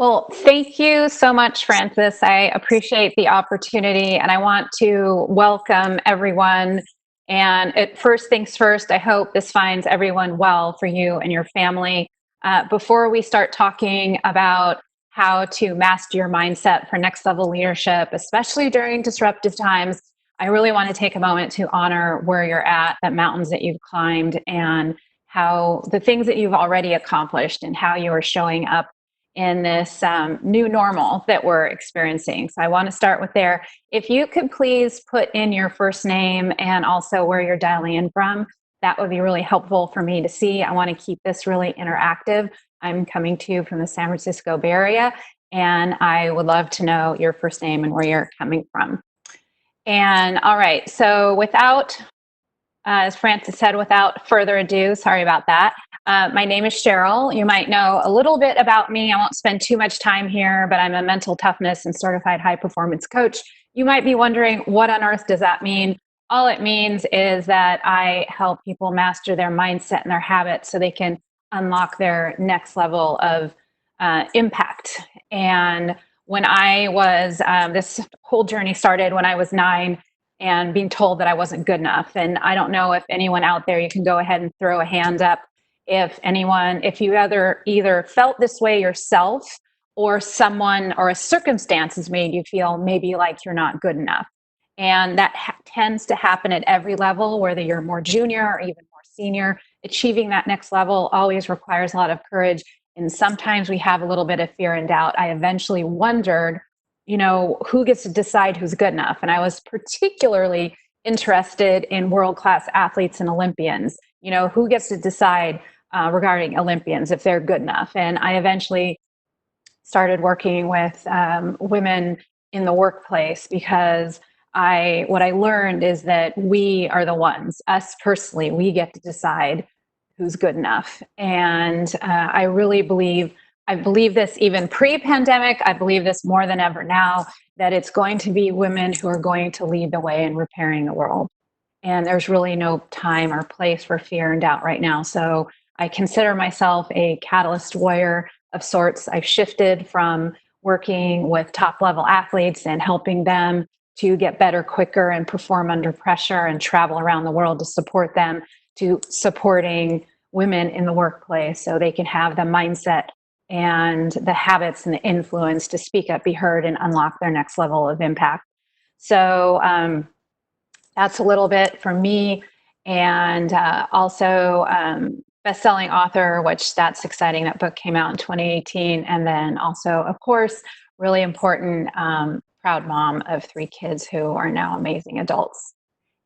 Well, thank you so much, Francis. I appreciate the opportunity and I want to welcome everyone. And first things first, I hope this finds everyone well for you and your family. Before we start talking about how to master your mindset for next level leadership, especially during disruptive times, I really want to take a moment to honor where you're at, the mountains that you've climbed, and how the things that you've already accomplished and how you are showing up in this new normal that we're experiencing. So I want to start with there. If you could please put in your first name and also where you're dialing in from, that would be really helpful for me to see. I want to keep this really interactive. I'm coming to you from the San Francisco Bay Area, and I would love to know your first name and where you're coming from. And all right, so as Francis said, without further ado, sorry about that. My name is Sheryl. You might know a little bit about me. I won't spend too much time here, but I'm a mental toughness and certified high performance coach. You might be wondering, what on earth does that mean? All it means is that I help people master their mindset and their habits so they can unlock their next level of impact. And when I was, this whole journey started when I was 9 and being told that I wasn't good enough. And I don't know if anyone out there, you can go ahead and throw a hand up if you either felt this way yourself or someone or a circumstance has made you feel maybe like you're not good enough. And that tends to happen at every level, whether you're more junior or even more senior. Achieving that next level always requires a lot of courage. And sometimes we have a little bit of fear and doubt. I eventually wondered, who gets to decide who's good enough? And I was particularly interested in world-class athletes and Olympians. Who gets to decide regarding Olympians if they're good enough? And I eventually started working with women in the workplace because what I learned is that we are the ones, us personally, we get to decide who's good enough. And I believe this even pre-pandemic, I believe this more than ever now, that it's going to be women who are going to lead the way in repairing the world. And there's really no time or place for fear and doubt right now. So I consider myself a catalyst warrior of sorts. I've shifted from working with top level athletes and helping them to get better quicker and perform under pressure and travel around the world to support them, to supporting women in the workplace so they can have the mindset and the habits and the influence to speak up, be heard, and unlock their next level of impact. So that's a little bit from me. And also best-selling author, which that's exciting. That book came out in 2018. And then also, of course, really important, proud mom of 3 kids who are now amazing adults.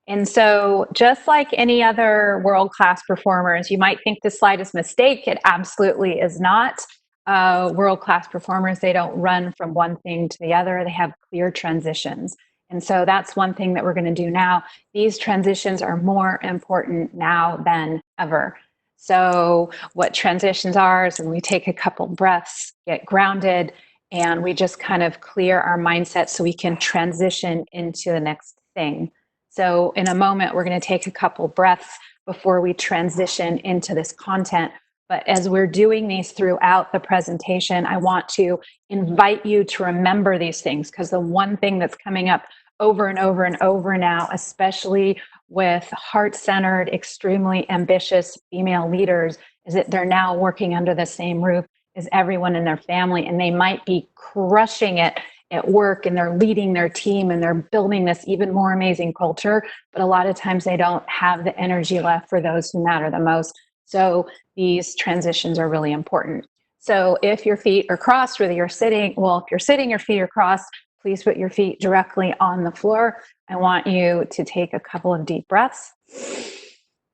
And so just like any other world-class performers, you might think this slide is a mistake. It absolutely is not. World-class performers, they don't run from one thing to the other. They have clear transitions. And so that's one thing that we're going to do now. These transitions are more important now than ever. So what transitions are is when we take a couple breaths, get grounded, and we just kind of clear our mindset so we can transition into the next thing. So in a moment, we're going to take a couple breaths before we transition into this content. But as we're doing these throughout the presentation, I want to invite you to remember these things, because the one thing that's coming up over and over and over now, especially with heart-centered, extremely ambitious female leaders, is that they're now working under the same roof as everyone in their family, and they might be crushing it at work, and they're leading their team, and they're building this even more amazing culture, but a lot of times they don't have the energy left for those who matter the most. So these transitions are really important. So if your feet are crossed, whether you're sitting, if you're sitting, your feet are crossed, please put your feet directly on the floor. I want you to take a couple of deep breaths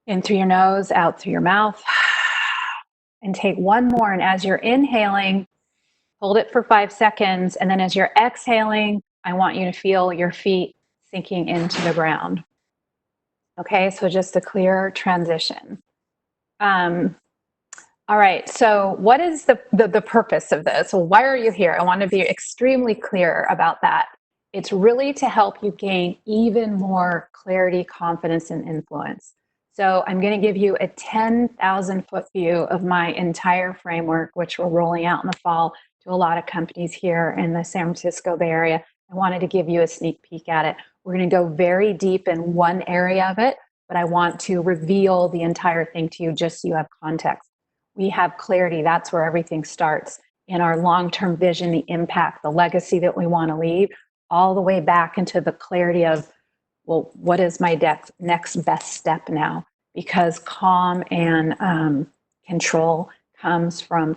in through your nose, out through your mouth, and take one more. And as you're inhaling, hold it for 5 seconds. And then as you're exhaling, I want you to feel your feet sinking into the ground. Okay, so just a clear transition. All right, so what is the purpose of this? So why are you here? I want to be extremely clear about that. It's really to help you gain even more clarity, confidence, and influence. So I'm going to give you a 10,000 foot view of my entire framework, which we're rolling out in the fall to a lot of companies here in the San Francisco Bay Area. I wanted to give you a sneak peek at it. We're going to go very deep in one area of it, but I want to reveal the entire thing to you just so you have context. We have clarity. That's where everything starts. In our long-term vision, the impact, the legacy that we want to leave, all the way back into the clarity of, well, what is my next best step now? Because calm and control comes from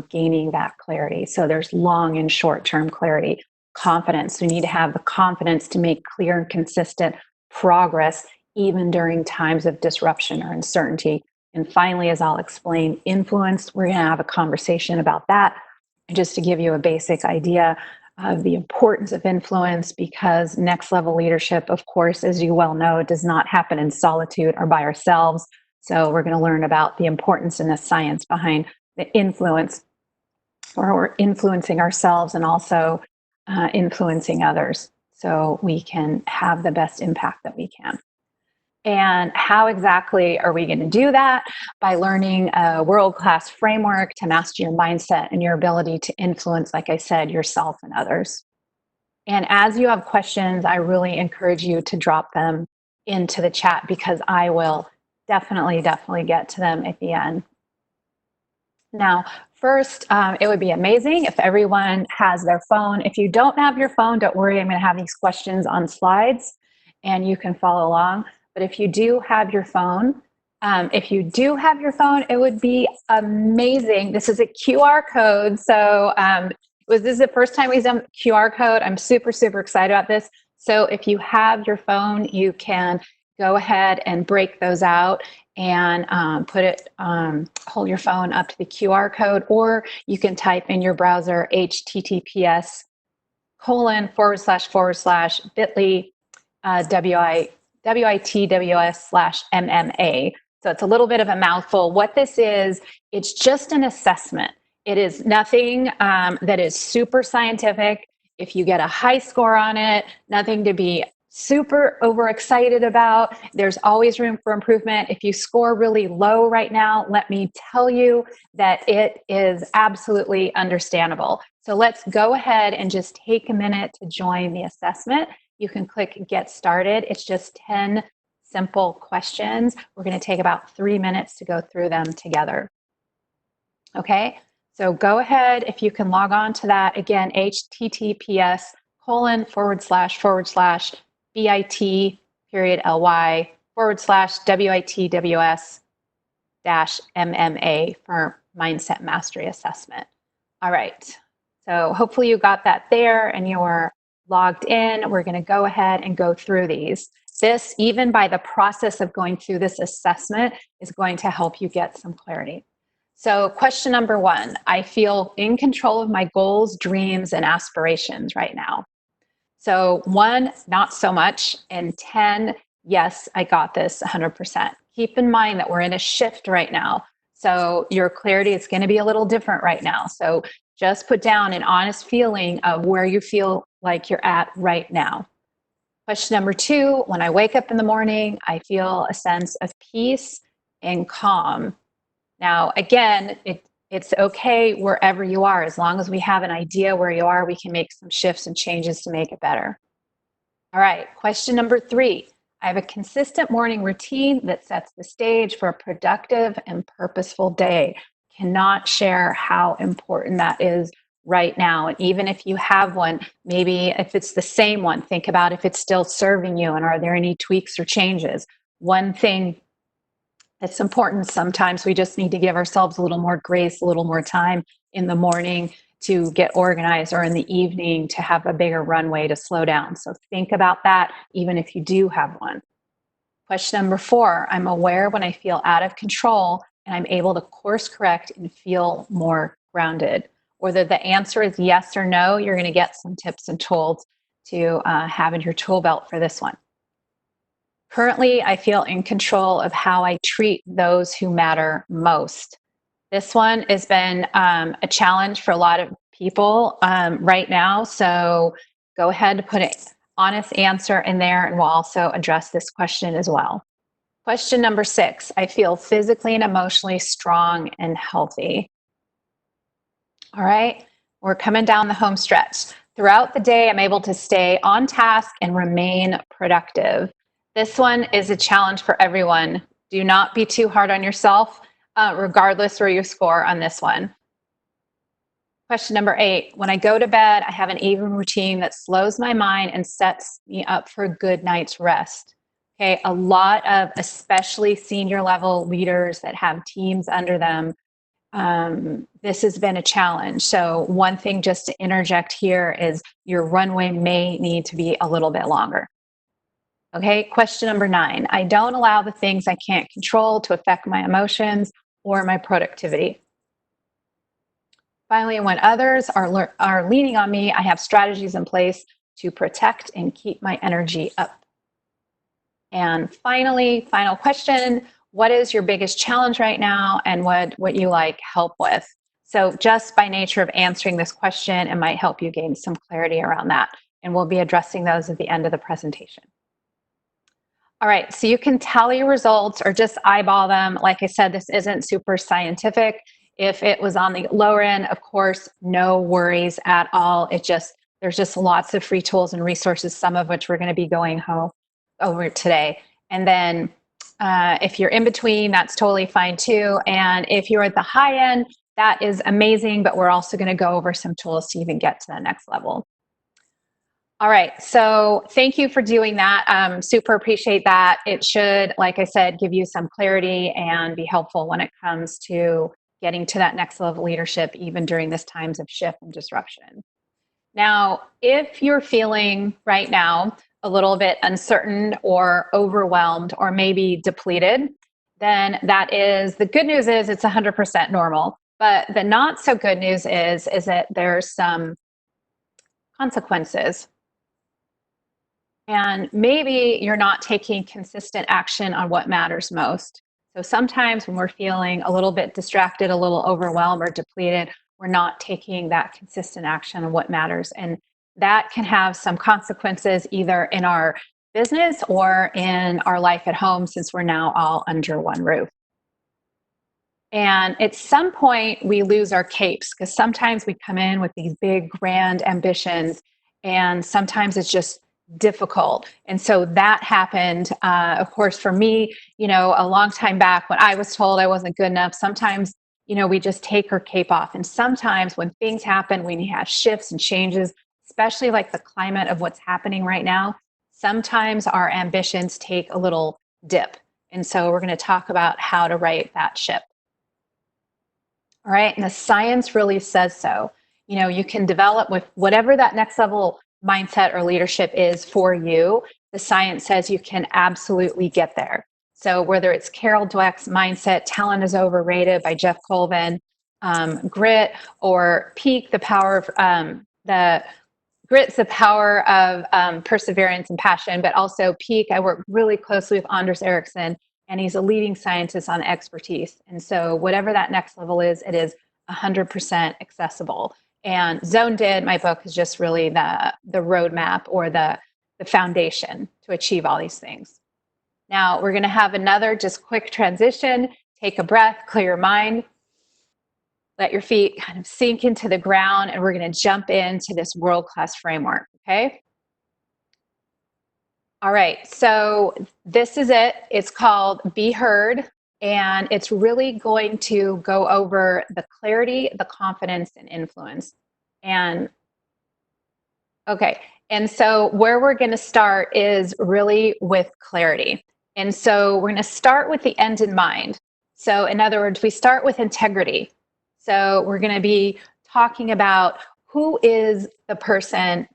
gaining that clarity. So there's long and short-term clarity. Confidence. We need to have the confidence to make clear and consistent progress, even during times of disruption or uncertainty. And finally, as I'll explain, influence. We're going to have a conversation about that. And just to give you a basic idea of the importance of influence, because next level leadership, of course, as you well know, does not happen in solitude or by ourselves. So we're going to learn about the importance and the science behind the influence, or we're influencing ourselves and also influencing others so we can have the best impact that we can. And how exactly are we going to do that? By learning a world-class framework to master your mindset and your ability to influence, like I said, yourself and others. And as you have questions, I really encourage you to drop them into the chat, because I will definitely get to them at the end. Now, first, it would be amazing if everyone has their phone. If you don't have your phone, don't worry. I'm going to have these questions on slides and you can follow along. But if you do have your phone, it would be amazing. This is a QR code. So this is the first time we've done QR code. I'm super excited about this. So if you have your phone, you can go ahead and break those out and hold your phone up to the QR code, or you can type in your browser https://bit.ly WITWS/MMA. So it's a little bit of a mouthful. What this is, it's just an assessment. It is nothing that is super scientific. If you get a high score on it, nothing to be super overexcited about. There's always room for improvement. If you score really low right now, let me tell you that it is absolutely understandable. So let's go ahead and just take a minute to join the assessment. You can click Get Started. It's just 10 simple questions. We're going to take about 3 minutes to go through them together. Okay, so go ahead if you can log on to that. Again, https://bit.ly/WITWS-MMA for Mindset Mastery Assessment. All right, so hopefully you got that there and you're logged in. We're going to go ahead and go through these. This, even by the process of going through this assessment, is going to help you get some clarity. So question number 1, I feel in control of my goals, dreams, and aspirations right now. So 1, not so much, and 10, yes, I got this 100%. Keep in mind that we're in a shift right now. So your clarity is going to be a little different right now. So just put down an honest feeling of where you feel like you're at right now. Question number 2, when I wake up in the morning, I feel a sense of peace and calm. Now, again, it's okay wherever you are. As long as we have an idea where you are, we can make some shifts and changes to make it better. All right, question number 3. I have a consistent morning routine that sets the stage for a productive and purposeful day. Cannot share how important that is right now. And even if you have one, maybe if it's the same one, think about if it's still serving you and are there any tweaks or changes. One thing that's important, sometimes we just need to give ourselves a little more grace, a little more time in the morning to get organized, or in the evening to have a bigger runway to slow down. So think about that, even if you do have one. Question number 4, I'm aware when I feel out of control and I'm able to course correct and feel more grounded. Whether the answer is yes or no, you're going to get some tips and tools to have in your tool belt for this one. Currently, I feel in control of how I treat those who matter most. This one has been a challenge for a lot of people right now. So go ahead and put an honest answer in there, and we'll also address this question as well. Question number 6, I feel physically and emotionally strong and healthy. All right, we're coming down the home stretch. Throughout the day, I'm able to stay on task and remain productive. This one is a challenge for everyone. Do not be too hard on yourself, regardless where you score on this one. Question number 8, when I go to bed, I have an even routine that slows my mind and sets me up for a good night's rest. Okay, a lot of especially senior level leaders that have teams under them, this has been a challenge. So one thing just to interject here is your runway may need to be a little bit longer. Okay, question number 9. I don't allow the things I can't control to affect my emotions or my productivity. Finally, when others are leaning on me, I have strategies in place to protect and keep my energy up. And finally, final question, what is your biggest challenge right now and what you like help with? So just by nature of answering this question, it might help you gain some clarity around that. And we'll be addressing those at the end of the presentation. All right, so you can tally your results or just eyeball them. Like I said, this isn't super scientific. If it was on the lower end, of course, no worries at all. There's just lots of free tools and resources, some of which we're going to be going over today. And then if you're in between, that's totally fine too. And if you're at the high end, that is amazing, but we're also going to go over some tools to even get to the next level. All right, so thank you for doing that. Super appreciate that. It should, like I said, give you some clarity and be helpful when it comes to getting to that next level of leadership, even during this times of shift and disruption. Now, if you're feeling right now a little bit uncertain or overwhelmed or maybe depleted, then the good news is it's 100% normal. But the not so good news is that there's some consequences. And maybe you're not taking consistent action on what matters most. So sometimes when we're feeling a little bit distracted, a little overwhelmed or depleted, we're not taking that consistent action on what matters. And that can have some consequences either in our business or in our life at home, since we're now all under one roof. And at some point, we lose our capes because sometimes we come in with these big, grand ambitions, and sometimes it's just difficult. And so that happened, of course, for me, a long time back when I was told I wasn't good enough. Sometimes, we just take our cape off. And sometimes when things happen, when you have shifts and changes, especially like the climate of what's happening right now, sometimes our ambitions take a little dip. And so we're going to talk about how to right that ship. All right. And the science really says so. You can develop with whatever that next level mindset or leadership is for you. The science says you can absolutely get there. So whether it's Carol Dweck's mindset, talent is overrated by Jeff Colvin, grit, or peak, the power of grit's the power of perseverance and passion, but also peak. I work really closely with Anders Ericsson, and he's a leading scientist on expertise. And so whatever that next level is, it is 100% accessible. And Zone Did, my book, is just really the roadmap or the foundation to achieve all these things. Now, we're going to have another just quick transition. Take a breath, clear your mind, let your feet kind of sink into the ground, and we're going to jump into this world-class framework, okay? All right, so this is it. It's called Be Heard, and it's really going to go over the clarity, the confidence, and influence. And okay, and so where we're going to start is really with clarity. And so we're going to start with the end in mind. So in other words, we start with integrity. So we're going to be talking about who is the person.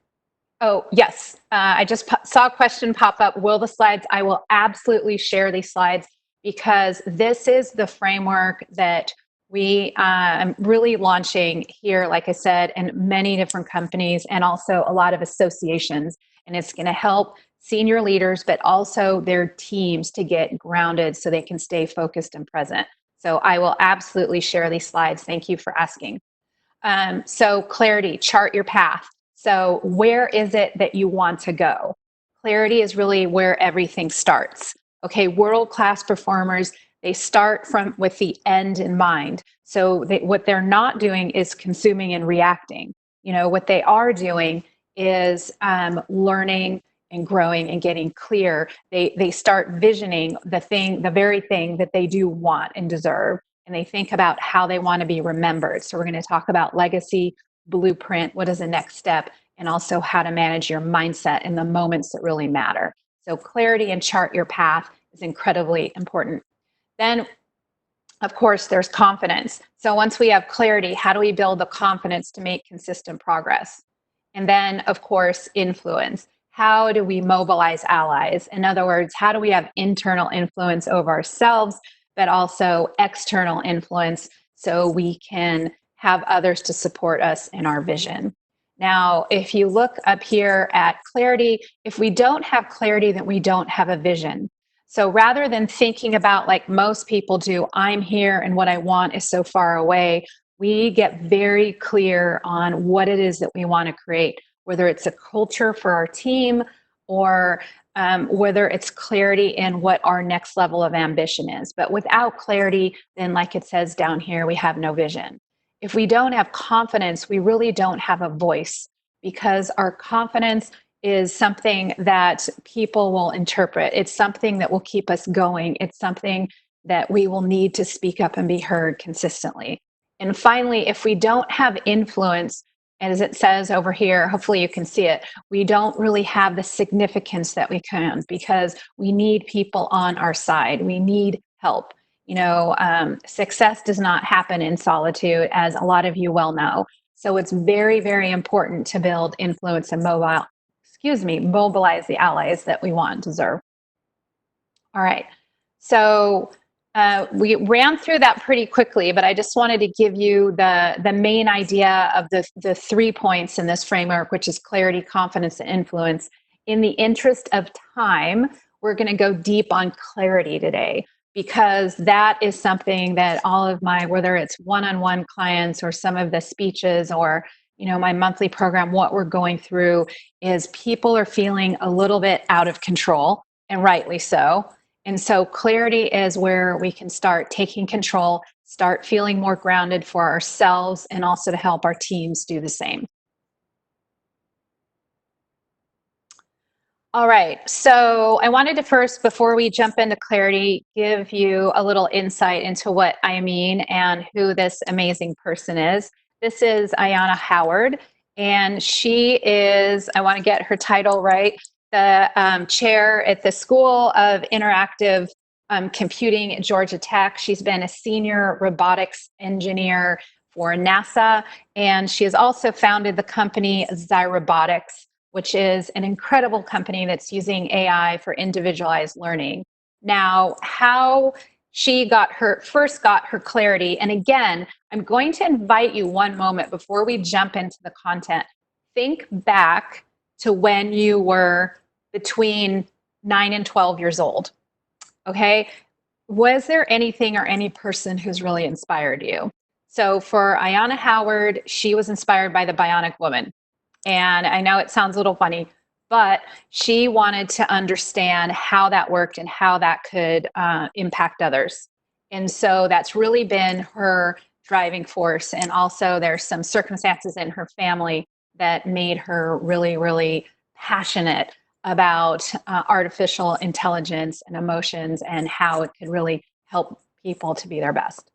Oh, yes. I just saw a question pop up. Will the slides? I will absolutely share these slides because this is the framework that we are really launching here, like I said, in many different companies and also a lot of associations. And it's going to help senior leaders, but also their teams to get grounded so they can stay focused and present. So I will absolutely share these slides. Thank you for asking. So clarity, chart your path. So where is it that you want to go? Clarity is really where everything starts. Okay, world-class performers, they start with the end in mind. So what they're not doing is consuming and reacting. What they are doing is learning and growing and getting clear. They start visioning the very thing that they do want and deserve, and they think about how they want to be remembered. So we're going to talk about legacy, blueprint, what is the next step, and also how to manage your mindset in the moments that really matter. So clarity and chart your path is incredibly important. Then, of course, there's confidence. So once we have clarity, how do we build the confidence to make consistent progress? And then, of course, influence. How do we mobilize allies? In other words, how do we have internal influence over ourselves, but also external influence so we can have others to support us in our vision? Now, if you look up here at clarity, if we don't have clarity, then we don't have a vision. So rather than thinking about, like most people do, I'm here and what I want is so far away, we get very clear on what it is that we want to create, whether it's a culture for our team or whether it's clarity in what our next level of ambition is. But without clarity, then like it says down here, we have no vision. If we don't have confidence, we really don't have a voice, because our confidence is something that people will interpret. It's something that will keep us going. It's something that we will need to speak up and be heard consistently. And finally, if we don't have influence, as it says over here, hopefully you can see it, we don't really have the significance that we can, because we need people on our side. We need help. Success does not happen in solitude, as a lot of you well know. So it's very, very important to build influence and mobilize the allies that we want and deserve. All right. So we ran through that pretty quickly, but I just wanted to give you the main idea of the 3 points in this framework, which is clarity, confidence, and influence. In the interest of time, we're going to go deep on clarity today, because that is something that all of my, whether it's one-on-one clients or some of the speeches or my monthly program, what we're going through is people are feeling a little bit out of control, and rightly so. And so clarity is where we can start taking control, start feeling more grounded for ourselves, and also to help our teams do the same. All right, so I wanted to first, before we jump into clarity, give you a little insight into what I mean and who this amazing person is. This is Ayanna Howard, and she is, I want to get her title right, the chair at the School of Interactive Computing at Georgia Tech. She's been a senior robotics engineer for NASA, and she has also founded the company Zyrobotics, which is an incredible company that's using AI for individualized learning. Now, how she first got her clarity, and again, I'm going to invite you one moment before we jump into the content. Think back to when you were between 9 and 12 years old, okay? Was there anything or any person who's really inspired you? So for Ayanna Howard, she was inspired by the Bionic Woman. And I know it sounds a little funny, but she wanted to understand how that worked and how that could impact others. And so that's really been her driving force. And also there's some circumstances in her family that made her really, really passionate about artificial intelligence and emotions and how it could really help people to be their best.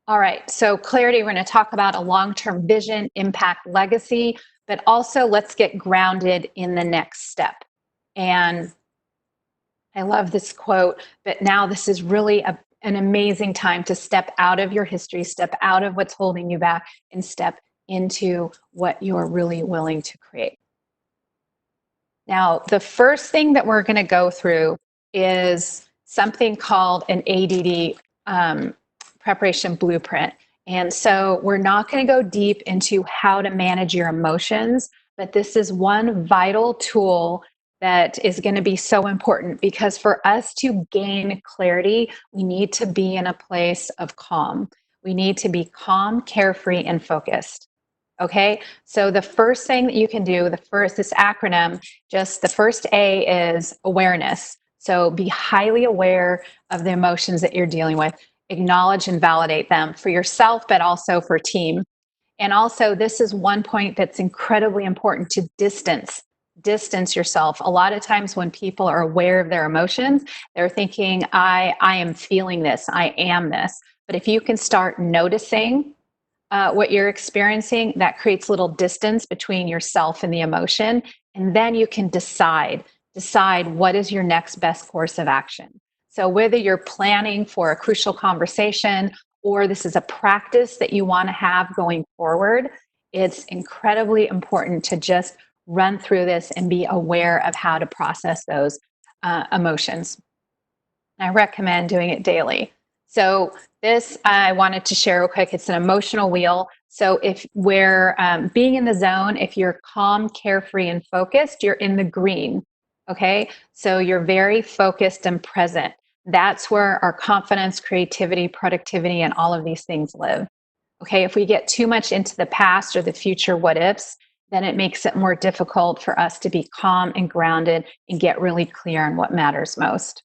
All right, so clarity, we're going to talk about a long-term vision, impact, legacy, but also let's get grounded in the next step. And I love this quote, but now this is really an amazing time to step out of your history, step out of what's holding you back, and step into what you're really willing to create. Now, the first thing that we're going to go through is something called an EDD Preparation Blueprint. And so we're not going to go deep into how to manage your emotions, but this is one vital tool that is going to be so important, because for us to gain clarity, we need to be in a place of calm. We need to be calm, carefree, and focused. Okay, so the first thing that you can do, this acronym, just the first A is awareness. So be highly aware of the emotions that you're dealing with, acknowledge and validate them for yourself, but also for team. And also, this is one point that's incredibly important, to distance yourself. A lot of times when people are aware of their emotions, they're thinking, I am feeling this, I am this. But if you can start noticing what you're experiencing, that creates a little distance between yourself and the emotion. And then you can decide what is your next best course of action. So whether you're planning for a crucial conversation or this is a practice that you want to have going forward, it's incredibly important to just run through this and be aware of how to process those emotions. I recommend doing it daily. So this I wanted to share real quick. It's an emotional wheel. So if we're being in the zone, if you're calm, carefree, and focused, you're in the green. Okay. So you're very focused and present. That's where our confidence, creativity, productivity, and all of these things live. Okay. If we get too much into the past or the future what ifs, then it makes it more difficult for us to be calm and grounded and get really clear on what matters most.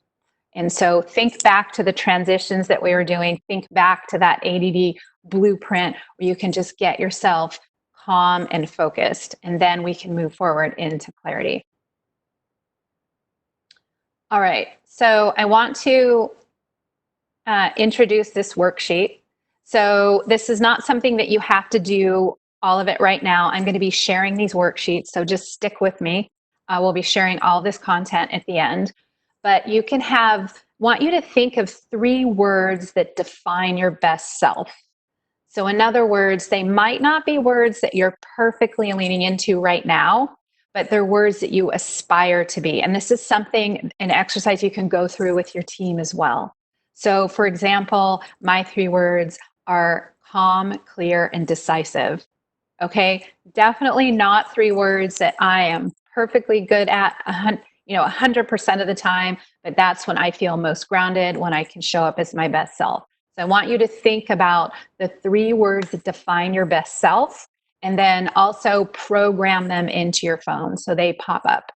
And so think back to the transitions that we were doing. Think back to that ADD blueprint where you can just get yourself calm and focused, and then we can move forward into clarity. All right, so I want to introduce this worksheet. So this is not something that you have to do all of it right now. I'm going to be sharing these worksheets, so just stick with me. We'll be sharing all this content at the end. But you can want you to think of 3 words that define your best self. So in other words, they might not be words that you're perfectly leaning into right now, but they're words that you aspire to be. And this is something, an exercise you can go through with your team as well. So for example, my 3 words are calm, clear, and decisive. Okay, definitely not 3 words that I am perfectly good at 100% of the time, but that's when I feel most grounded, when I can show up as my best self. So I want you to think about the 3 words that define your best self, and then also program them into your phone so they pop up.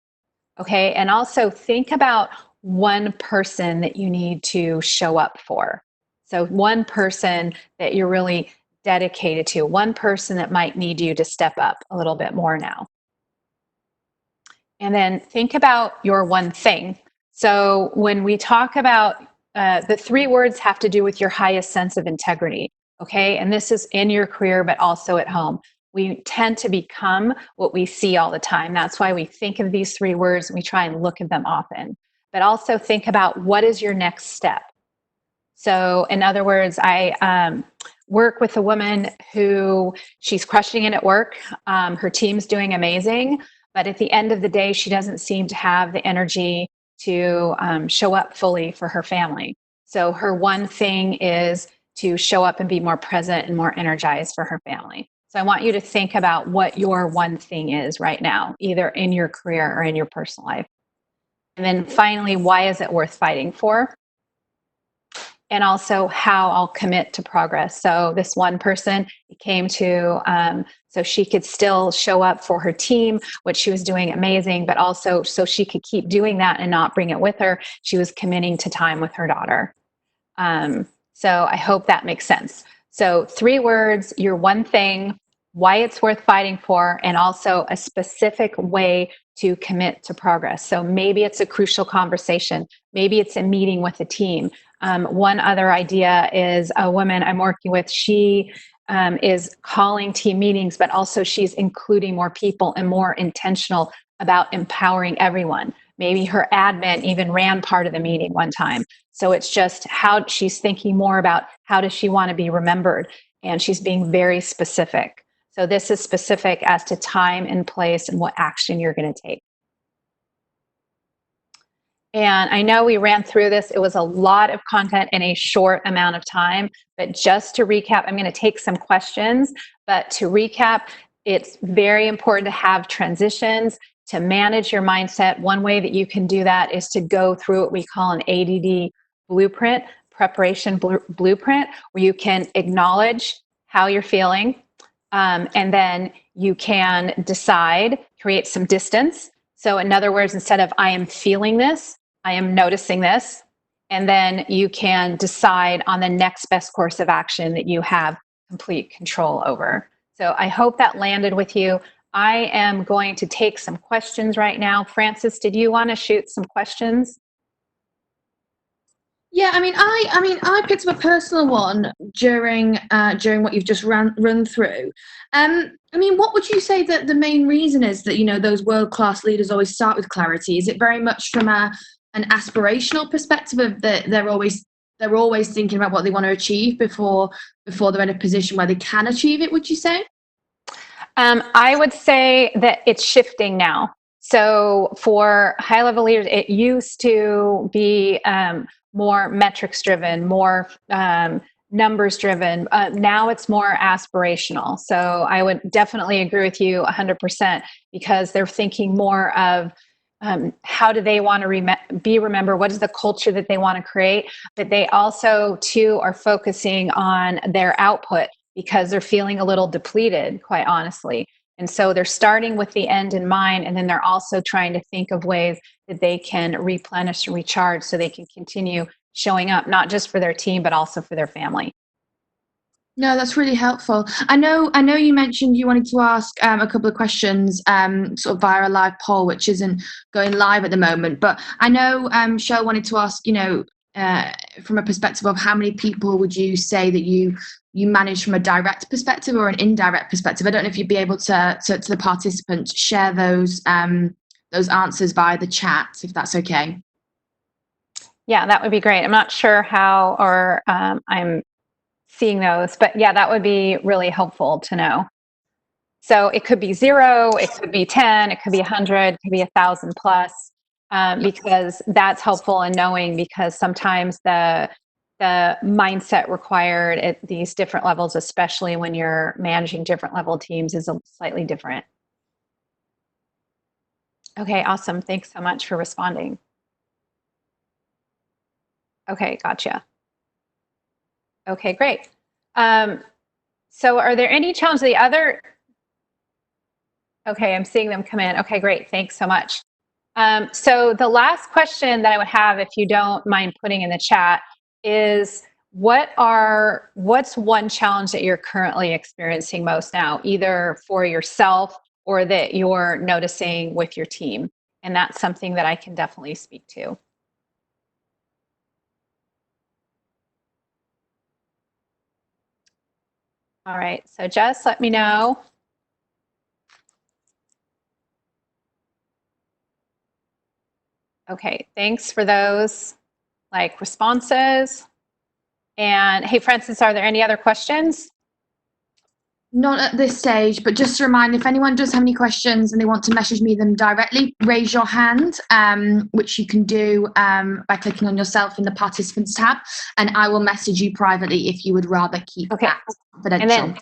Okay, and also think about one person that you need to show up for. So one person that you're really dedicated to, one person that might need you to step up a little bit more now. And then think about your one thing. So when we talk about the 3 words have to do with your highest sense of integrity, okay? And this is in your career, but also at home. We tend to become what we see all the time. That's why we think of these 3 words and we try and look at them often. But also think about what is your next step. So in other words, I work with a woman who she's crushing it at work. Her team's doing amazing. But at the end of the day, she doesn't seem to have the energy to show up fully for her family. So her one thing is to show up and be more present and more energized for her family. So I want you to think about what your one thing is right now, either in your career or in your personal life. And then finally, why is it worth fighting for? And also how I'll commit to progress. So this one person came to, so she could still show up for her team, which she was doing amazing, but also so she could keep doing that and not bring it with her, she was committing to time with her daughter. So I hope that makes sense. So 3 words, your one thing, why it's worth fighting for, and also a specific way to commit to progress. So maybe it's a crucial conversation. Maybe it's a meeting with a team. One other idea is a woman I'm working with. She is calling team meetings, but also she's including more people and more intentional about empowering everyone. Maybe her admin even ran part of the meeting one time. So it's just how she's thinking more about how does she want to be remembered, and she's being very specific. So this is specific as to time and place and what action you're going to take. And I know we ran through this. It was a lot of content in a short amount of time. But just to recap, I'm going to take some questions. But to recap, it's very important to have transitions, to manage your mindset. One way that you can do that is to go through what we call an ADD blueprint, preparation blueprint, where you can acknowledge how you're feeling. And then you can decide, create some distance. So in other words, instead of I am feeling this, I am noticing this. And then you can decide on the next best course of action that you have complete control over. So I hope that landed with you. I am going to take some questions right now. Francis, did you want to shoot some questions? Yeah, I picked up a personal one during what you've just run through. What would you say that the main reason is that those world class leaders always start with clarity? Is it very much from an aspirational perspective of that they're always thinking about what they want to achieve before they're in a position where they can achieve it? Would you say? I would say that it's shifting now. So for high level leaders, it used to be more metrics driven, more numbers driven. Now it's more aspirational. So I would definitely agree with you 100% because they're thinking more of how do they want to be remembered? What is the culture that they want to create? But they also, too, are focusing on their output because they're feeling a little depleted, quite honestly. And so they're starting with the end in mind, and then they're also trying to think of ways that they can replenish and recharge so they can continue showing up, not just for their team, but also for their family. No, that's really helpful. I know you mentioned you wanted to ask a couple of questions sort of via a live poll, which isn't going live at the moment. But I know Cheryl wanted to ask, from a perspective of how many people would you say that you manage from a direct perspective or an indirect perspective? I don't know if you'd be able to the participants share those answers via the chat, if that's okay. Yeah, that would be great. I'm not sure how, or I'm seeing those, but yeah, that would be really helpful to know. So it could be 0, it could be 10, it could be 100, it could be 1,000 plus, because that's helpful in knowing because sometimes the mindset required at these different levels, especially when you're managing different level teams, is slightly different. Okay, awesome. Thanks so much for responding. Okay, gotcha. Okay, great. So are there any challenges? The other, okay, I'm seeing them come in. Okay, great. Thanks so much. So the last question that I would have, if you don't mind putting in the chat, is what's one challenge that you're currently experiencing most now, either for yourself or that you're noticing with your team? And that's something that I can definitely speak to. All right, so just let me know. Okay, thanks for those responses. And hey, Francis, are there any other questions? Not at this stage, but just to remind, if anyone does have any questions and they want to message me them directly, raise your hand, which you can do by clicking on yourself in the participants tab, and I will message you privately if you would rather keep that confidential.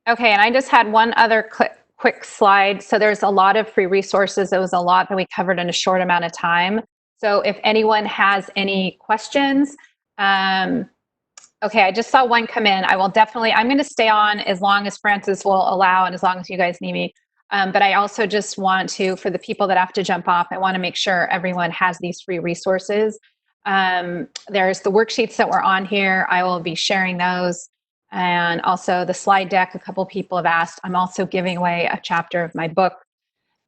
And I just had one other quick slide. So there's a lot of free resources. It was a lot that we covered in a short amount of time. So if anyone has any questions, okay, I just saw one come in. I'm going to stay on as long as Francis will allow and as long as you guys need me. But I also just want to, for the people that have to jump off, I want to make sure everyone has these free resources. There's the worksheets that were on here. I will be sharing those. And also the slide deck, a couple people have asked. I'm also giving away a chapter of my book.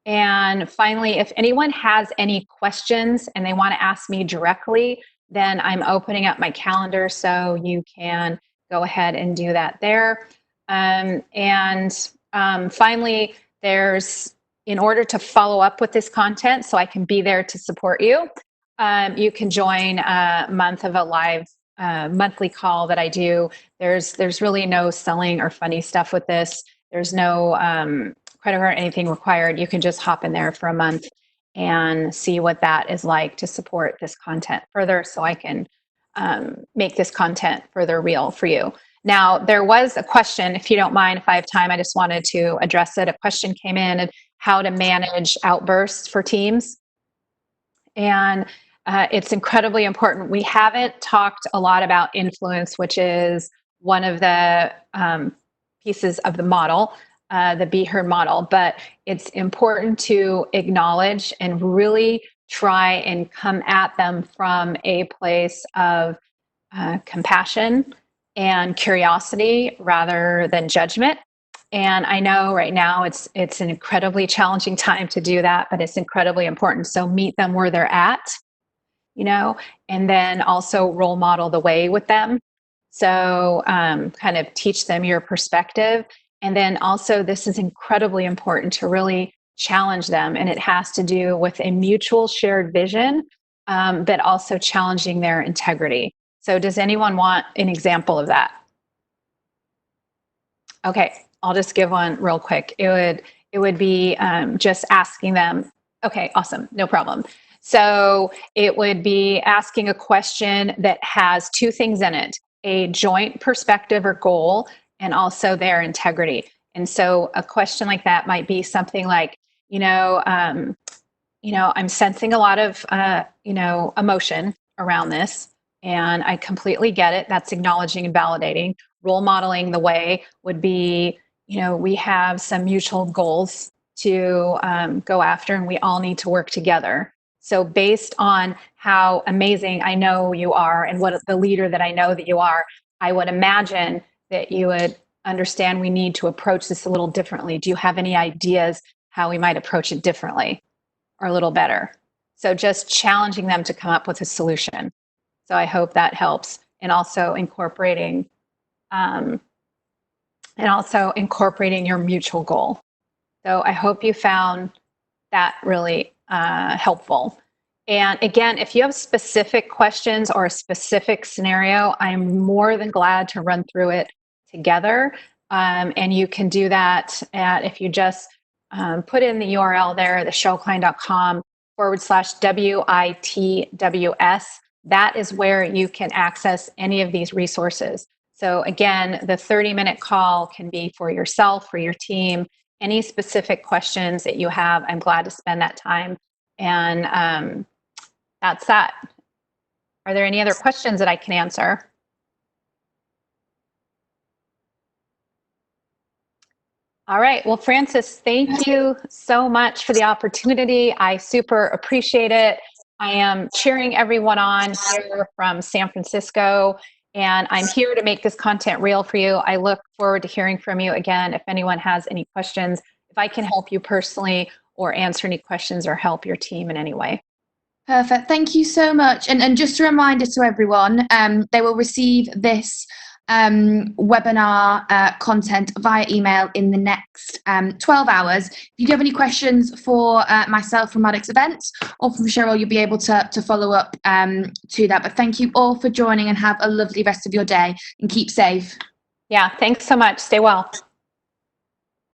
And finally, if anyone has any questions and they want to ask me directly, then I'm opening up my calendar so you can go ahead and do that there. Finally, in order to follow up with this content so I can be there to support you, you can join a month of a live monthly call that I do. There's really no selling or funny stuff with this. There's no credit card or anything required. You can just hop in there for a month and see what that is like to support this content further so I can make this content further real for you. Now, there was a question, if you don't mind, if I have time, I just wanted to address it. A question came in of how to manage outbursts for teams. And it's incredibly important. We haven't talked a lot about influence, which is one of the pieces of the model, the Be Heard model, but it's important to acknowledge and really try and come at them from a place of compassion and curiosity rather than judgment. And I know right now it's an incredibly challenging time to do that, but it's incredibly important. So meet them where they're at, and then also role model the way with them. So kind of teach them your perspective. And then also, this is incredibly important to really challenge them. And it has to do with a mutual shared vision, but also challenging their integrity. So does anyone want an example of that? Okay, I'll just give one real quick. It would be just asking them. Okay, awesome, no problem. So it would be asking a question that has two things in it: a joint perspective or goal, and also their integrity. And so a question like that might be something like, I'm sensing a lot of, emotion around this, and I completely get it. That's acknowledging and validating. Role modeling the way would be, we have some mutual goals to go after, and we all need to work together. So based on how amazing I know you are and what the leader that I know that you are, I would imagine that you would understand we need to approach this a little differently. Do you have any ideas how we might approach it differently or a little better? So just challenging them to come up with a solution. So I hope that helps. And also incorporating your mutual goal. So I hope you found that really helpful. And again, if you have specific questions or a specific scenario, I'm more than glad to run through it together. And you can do that if you just put in the URL there, the SherylKline.com/WITWS. That is where you can access any of these resources. So again, the 30-minute call can be for yourself, for your team, any specific questions that you have. I'm glad to spend that time. And that's that. Are there any other questions that I can answer? All right. Well, Francis, thank you so much for the opportunity. I super appreciate it. I am cheering everyone on here from San Francisco, and I'm here to make this content real for you. I look forward to hearing from you again. If anyone has any questions, if I can help you personally or answer any questions or help your team in any way. Perfect. Thank you so much. And just a reminder to everyone, they will receive this webinar content via email in the next 12 hours. If you do have any questions for myself from Maddox Events or from Sheryl, you'll be able to follow up to that. But thank you all for joining, and have a lovely rest of your day and keep safe. Yeah, thanks so much. Stay well.